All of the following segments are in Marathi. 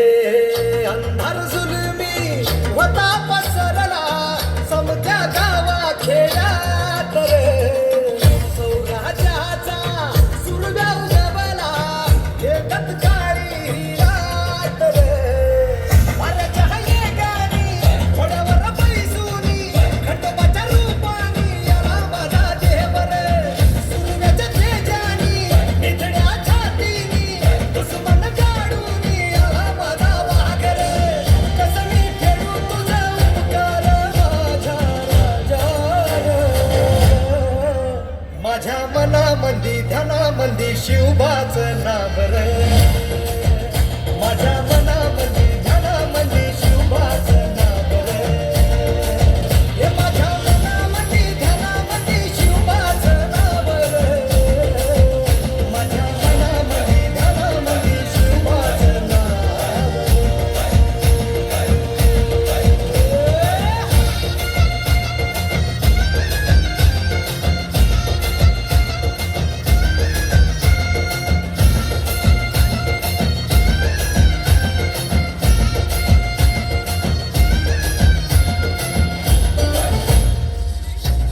अंधार जुलमी होता पसरला समत्या गावा खेळात रे सौराज्याचा सुरव्या उगवला एकच काळी रात रे वाऱ्याच्या हयेगानी घोड्यावर बैसूनी खंडोबाच्या रूपानी आला माझा देव रे सुरव्याच्या तेजानी निधड्या छातीनी दुश्मन काढूनी आला माझा वाघ रे कसं मी फेडू तुझा उपकार माझ्या मनामंदी ध्यानामंदी शिवबाचं नाव रे माझ्या मनामंदी ध्यानामंदी शिवबाचं नाव रे हे माझ्या मनामंदी ध्यानामंदी शिवबाचं नाव रे माझ्या मनामंदी ध्यानामंदी शिवबाचं नाव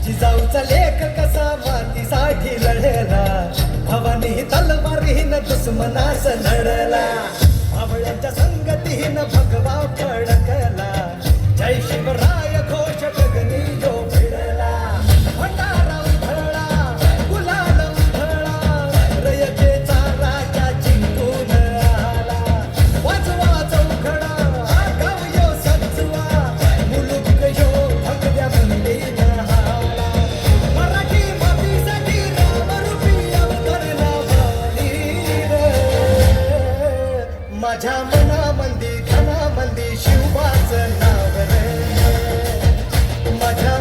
जिजाऊचा लेख कसा मातीसाठी लढला भवानी तलवारीन दुश्मनास लढला भावळ्यांच्या संगतीन भगवा फडकला जय शिवराय घोष गगनी जो फिरला भंडारा उधळला गुलाल उधळला रयतेचा राजा जिंकून आला वाजवा चौघडा हा गाव यो सजवा मुलुक यो भगव्या बंदीन हाला मराठी मातीसाठी रामरूपी अवतरला वाली रे माझ्या मनामंदी धनामंदी शिवबाचं नाव रे माझ्या